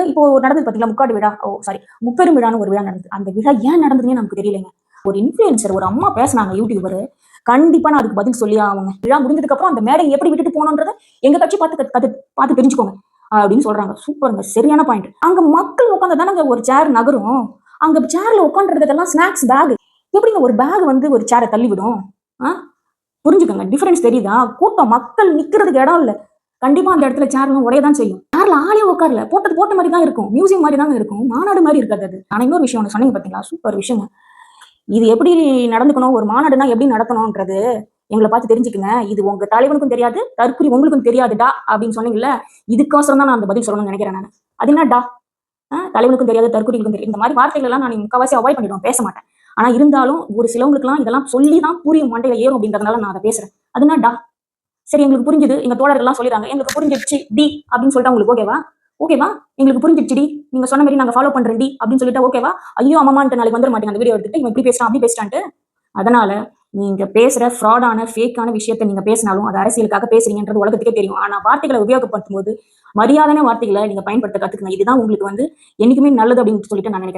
இப்போ நடந்தது பாத்தீங்களா, முக்காடு விழா, சாரி, முப்பெரும் விழான்னு ஒரு விழா நடந்தது. அந்த விழா ஏன் நடந்ததுன்னே நமக்கு தெரியலைங்க. ஒரு இன்ஃப்ளூயன்சர், ஒரு அம்மா பேசுனாங்க, யூடியூபர். கண்டிப்பா நான் அதுக்கு பதில் சொல்லியே ஆவாங்க. விழா முடிஞ்சதுக்கு அப்புறம் அந்த மேடை எப்படி விட்டுட்டு போனோன்றத எங்க கட்சி பார்த்து தெரிஞ்சுக்கோங்க அப்படின்னு சொல்றாங்க. சூப்பருங்க, சரியான பாயிண்ட். அங்க மக்கள் உட்கார்ந்து தானங்க ஒரு சேர் நகரும். அங்க சேர்ல உட்கார்ந்துருக்கிறதெல்லாம் ஸ்நாக்ஸ் பேக். எப்படிங்க ஒரு பேக் வந்து ஒரு சேரை தள்ளி விடும்? புரிஞ்சுக்கோங்க, டிஃபரன்ஸ் தெரியுதா? கூட்டம், மக்கள் நிக்கிறதுக்கு இடம் இல்ல. கண்டிப்பா அந்த இடத்துல சேர்லாம் உடையதான் செய்யும். சேர்ல ஆளே உட்காரல, போட்டது போட்ட மாதிரி தான் இருக்கும், மியூசியம் மாதிரி தான் இருக்கும், மாநாடு மாதிரி இருக்காது அது. ஆனா இன்னொரு விஷயம் ஒண்ணு சொன்னீங்க பாத்தீங்களா, சூப்பர் விஷயம். இது எப்படி நடந்துக்கணும், ஒரு மாநாடுனா எப்படி நடத்தணும்ன்றது எங்களை பார்த்து தெரிஞ்சுக்குங்க. இது உங்க தலைவனுக்கும் தெரியாது, தற்குறி உங்களுக்கும் தெரியாதுடா அப்படின்னு சொன்னீங்கல்ல. இதுக்கோசரம் தான் நான் அந்த பதில் சொல்லணும்னு நினைக்கிறேன் நான். அது என்னடா? தலைவனுக்கும் தெரியாது, தற்குறிகளுக்கும் தெரியும், இந்த மாதிரி வார்த்தைகள் எல்லாம் நான் முக்காவாசி அவாய்ட் பண்ணிடுவேன், பேச மாட்டேன். ஆனா இருந்தாலும் ஒரு சிலவங்களுக்குலாம் இதெல்லாம் சொல்லி தான் புரியும், மண்டையில ஏறும் அப்படின்றதுனால நான் அதை பேசுறேன். அது என்னடா? சரி, எங்களுக்கு புரிஞ்சுது, எங்க தோழர்கள் எல்லாம் சொல்லிடுறாங்க, எங்களுக்கு புரிஞ்சிடுச்சு டி அப்படின்னு சொல்லிட்டா உங்களுக்கு ஓகேவா? ஓகேவா? எங்களுக்கு புரிஞ்சிடுச்சு டி, நீங்க சொன்ன மாதிரி நாங்க ஃபாலோ பண்றோம் டி அப்படின்னு சொல்லிட்டா ஓகேவா? ஐயோ அம்மான்ட்டு நாளைக்கு வந்துட மாட்டேங்க அந்த வீடியோ எடுத்துட்டு, இவன் இப்படி பேசுறான் அப்படி பேசிட்டான்ட்டு. அதனால நீங்க பேசுற ஃப்ராடான ஃபேக்கான விஷயத்த நீங்க பேசினாலும் அது அரசியலுக்காக பேசுறீங்கன்றது உலகத்துக்கே தெரியும். ஆனா வார்த்தைகளை உபயோகப்படுத்தும் போது மரியாதையான வார்த்தைகளை நீங்க பயன்படுத்த கத்துக்கங்க. இதுதான் உங்களுக்கு வந்து என்னைக்குமே நல்லது அப்படின்னு சொல்லிட்டு நான் நினைக்கிறேன்.